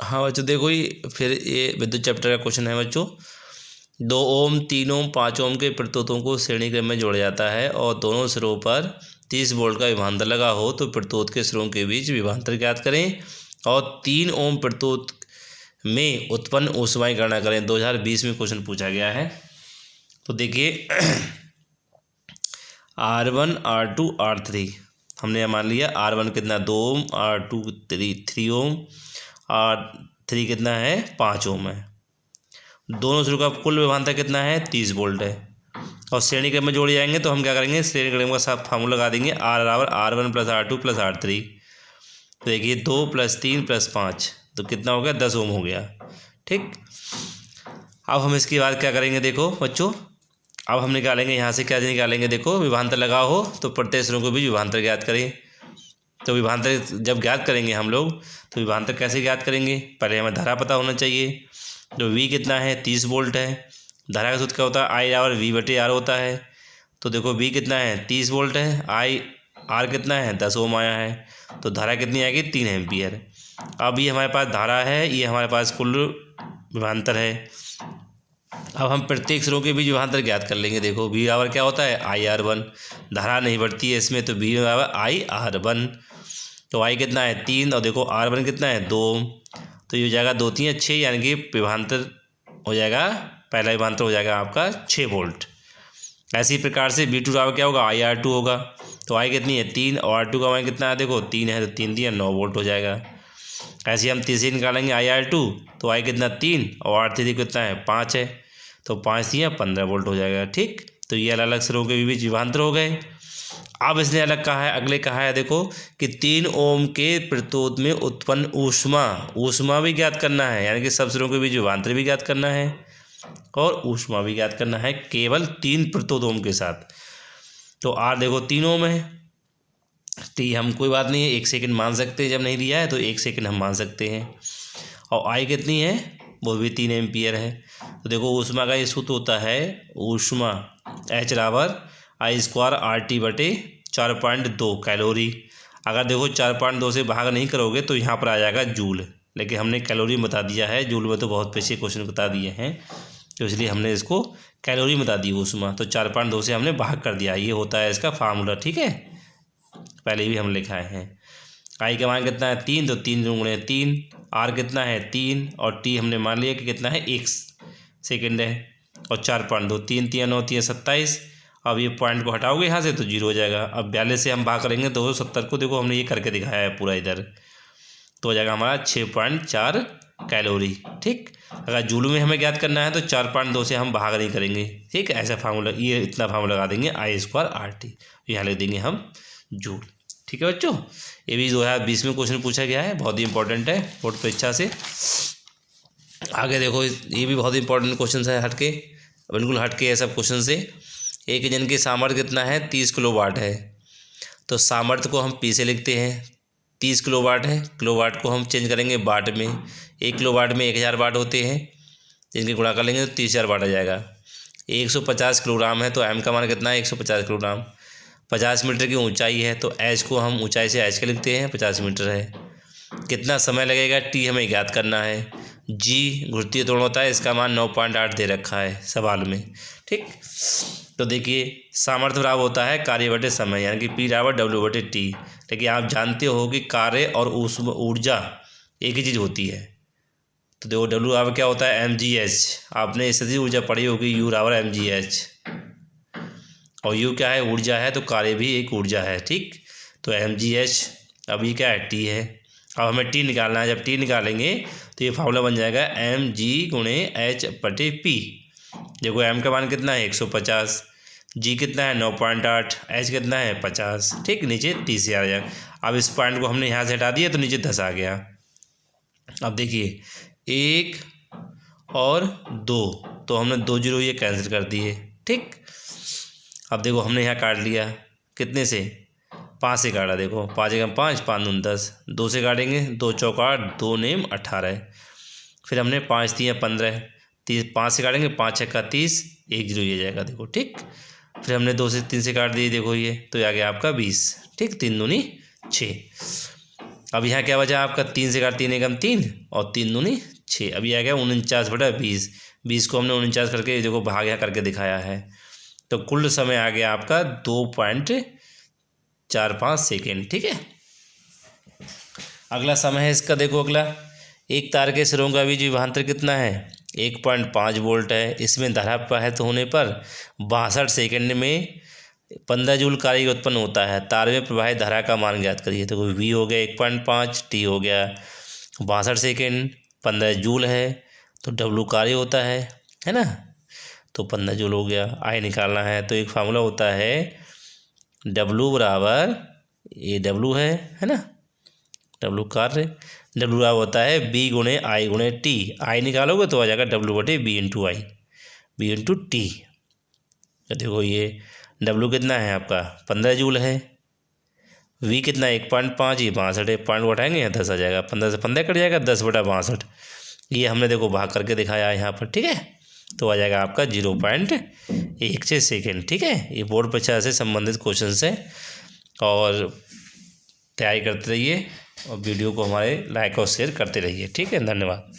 हाँ बच्चों देखो ये फिर ये विद्युत चैप्टर का क्वेश्चन है बच्चों। 2 ओम 3 ओम 5 ओम के प्रतिरोधों को श्रेणी क्रम में जोड़ा जाता है और दोनों सिरों पर 30 वोल्ट का विभवांतर लगा हो तो प्रतिरोध के सिरों के बीच विभवांतर ज्ञात करें और 3 ओम प्रतिरोध में उत्पन्न ऊष्मा की गणना करें। 2020 में क्वेश्चन पूछा गया है। तो देखिए R1 R2 R3 हमने यहाँ मान लिया R1 कितना 2 ओम, R2 3 ओम, R3 कितना है 5 ओम है। दोनों सिरों का कुल विभवांतर कितना है 30 वोल्ट है और श्रेणी क्रम में जोड़े जाएंगे तो हम क्या करेंगे श्रेणी क्रम का सब फार्मूला लगा देंगे R बराबर R1 plus R2 plus R3। तो देखिए 2 + 3 + 5 तो कितना हो गया 10 ओम हो गया। ठीक, अब हम इसके बाद क्या करेंगे देखो बच्चों, अब हम निकालेंगे यहाँ से क्या निकालेंगे देखो विभवांतर लगा हो तो प्रत्येक सिरों को भी विभवांतर ज्ञात करें। तो विभवांतर जब ज्ञात करेंगे हम लोग तो विभवांतर कैसे ज्ञात करेंगे, पहले हमें धारा पता होना चाहिए। तो V कितना है 30 वोल्ट है। धारा का सूत्र क्या होता है I बराबर V/R होता है। तो देखो V कितना है 30 वोल्ट है, R कितना है 10 ओम आया है तो धारा कितनी आएगी 3 एम्पियर। अब ये हमारे पास धारा है, ये हमारे पास कुल विभवांतर है। अब हम प्रत्येक सिरों के बीच विभवांतर ज्ञात कर लेंगे। देखो V बराबर क्या होता है IR1, धारा नहीं बढ़ती है इसमें तो V बराबर IR1। तो I कितना है 3 और देखो R1 कितना है 2 ओम तो ये हो जाएगा 2 × 3 = 6 यानी कि विभवांतर हो जाएगा, पहला विभवांतर हो जाएगा आपका 6 वोल्ट। ऐसी प्रकार से V2 बराबर क्या होगा IR2 होगा। तो I कितनी है 3 और R2 का मान कितना है देखो 3 है तो 3 × 9 वोल्ट हो जाएगा। ऐसे हम तीसरी निकालेंगे IR2 तो I कितना 3 और R3 कितना है 5 है तो 5 × 15 वोल्ट हो जाएगा। ठीक, तो ये अलग अलग सिरों के बीच विभवांतर हो गए। अब इसने अलग कहा है, अगले कहा है देखो कि 3 ओम के प्रतिरोध में उत्पन्न ऊष्मा भी ज्ञात करना है, यानी कि सब सिरों के बीच विभवांतर भी ज्ञात करना है और ऊष्मा भी ज्ञात करना है केवल 3 प्रतिरोध ओम के साथ। तो R देखो 3 ओम है तो ये हम कोई बात नहीं है 1 सेकंड मान सकते हैं, जब नहीं दिया है तो 1 सेकंड हम मान सकते हैं। और I कितनी है वो भी 3 एम्पियर है। तो देखो ऊष्मा का ये सूत्र होता है ऊष्मा H बराबर I² RT/4.2 कैलोरी। अगर देखो 4.2 से भाग नहीं करोगे तो यहाँ पर आ जाएगा जूल, लेकिन हमने कैलोरी बता दिया है, जूल में तो बहुत पीछे क्वेश्चन बता दिए हैं तो इसलिए हमने इसको कैलोरी बता दी ऊष्मा। तो 4.2 से हमने भाग कर दिया, ये होता है इसका फार्मूला। ठीक है, पहले भी हम लिखाए हैं। I का मान कितना है 3 तो 3 × 3, R कितना है 3 और T हमने मान लिया कि कितना है 1 सेकेंड है और 4.2 3 × 9 = 27। अब ये पॉइंट को हटाओगे यहाँ से तो 0 हो जाएगा। अब 42 से हम भाग करेंगे 270 को, देखो हमने ये करके दिखाया है पूरा इधर, तो हो जाएगा हमारा 6.4 कैलोरी। ठीक, अगर जूल में हमें ज्ञात करना है तो 4.2 से हम भाग नहीं करेंगे। ठीक, ऐसा फार्मूला, ये इतना फार्मूला लगा देंगे I² RT, यहाँ लिख देंगे हम जूल। ठीक है बच्चों, ये भी 2020 में क्वेश्चन पूछा गया है, बहुत ही इंपॉर्टेंट है बोर्ड परीक्षा से। आगे देखो ये भी बहुत इंपॉर्टेंट क्वेश्चन है, हटके बिल्कुल हटके है सब क्वेश्चन से। एक इंजन की सामर्थ्य कितना है 30 किलोवाट है। तो सामर्थ्य को हम P से लिखते हैं, 30 किलोवाट है, किलोवाट को हम चेंज करेंगे वाट में। 1 किलोवाट में 1000 वाट होते हैं, जिनके गुणा कर लेंगे तो 30,000 वाट आ जाएगा। 150 किलोग्राम है तो M का मान कितना है 150 किलोग्राम। 50 मीटर की ऊंचाई है तो H को हम ऊंचाई से H के लिखते हैं, 50 मीटर है। कितना समय लगेगा T हमें ज्ञात करना है। G घुर्तीय त्वरण होता है, इसका मान 9.8 दे रखा है सवाल में। ठीक, तो देखिए सामर्थ्य बराबर होता है कार्य बटे समय, यानी कि P बराबर W/T। लेकिन आप जानते हो कि कार्य और ऊर्जा एक ही चीज़ होती है। तो देखो W बराबर क्या होता है mgh, आपने स्थितिज ऊर्जा पढ़ी होगी, U बराबर mgh और U क्या है ऊर्जा है तो कार्य भी एक ऊर्जा है। ठीक, तो mgh, अब ये क्या है T है। अब हमें T निकालना है, जब T निकालेंगे तो ये फार्मूला बन जाएगा mg × h/P। देखो M का मान कितना है 150, G कितना है 9.8, H कितना है 50। ठीक, नीचे 30 आ जाएगा। अब इस पॉइंट को हमने यहाँ से हटा दिया तो नीचे 10 आ गया। अब देखिए 1 और 2 तो हमने 2 0 ये कैंसिल कर दिए। ठीक, अब देखो हमने यहाँ काट लिया, कितने से 5 से काटा। देखो 5 × 5 = 5 × 9 = 10, 2 से काटेंगे 2 चौका 8, 2 9 18। फिर हमने 5 × 3 = 15, 5 से काटेंगे 5 6 = 30, 1 0 ये जाएगा। देखो ठीक, फिर हमने 2 से 3 से काट दिए, देखो ये तो आ गया आपका 20। ठीक, 3 दूनी 6। अब यहाँ क्या बचा आपका, 3 से काट 3 एकम 3 और 3 दूनी 6। अब ये आ गया 49/20। 20 को हमने 49 करके देखो भाग यहाँ करके दिखाया है, तो कुल समय आ गया आपका 2.45 सेकेंड। ठीक है, अगला समय है इसका, देखो अगला, एक तार के सिरों का बीच विभवांतर कितना है, 1.5 वोल्ट है। इसमें धारा प्रवाहित होने पर 62 सेकेंड में 15 जूल कार्य उत्पन्न होता है। तार में प्रवाहित धारा का मान ज्ञात करिए। तो वी हो गया 1.5, टी हो गया 62 सेकेंड, 15 जूल है, तो डब्लू कार्य होता है ना, तो 15 जूल हो गया। आई निकालना है, तो एक फार्मूला होता है डब्लू बराबर, ये डब्लू है ना, डब्लू कार्य, डब्लू बराबर होता है बी गुणे आई गुणे टी। आई निकालोगे तो आ जाएगा W/B/I, B/T। तो देखो ये डब्लू कितना है आपका 15 जूल है, वी कितना 1.5, ये 62 है, पॉइंट घटाएंगे यहाँ 10 आ जाएगा, 15 से 15 कट जाएगा, 10/62। ये हमने देखो भाग करके दिखाया है यहाँ पर। ठीक है, तो आ जाएगा आपका 0.16 सेकेंड। ठीक है, ये बोर्ड परीक्षा से संबंधित क्वेश्चन है, और तैयारी करते रहिए और वीडियो को हमारे लाइक और शेयर करते रहिए। ठीक है, धन्यवाद।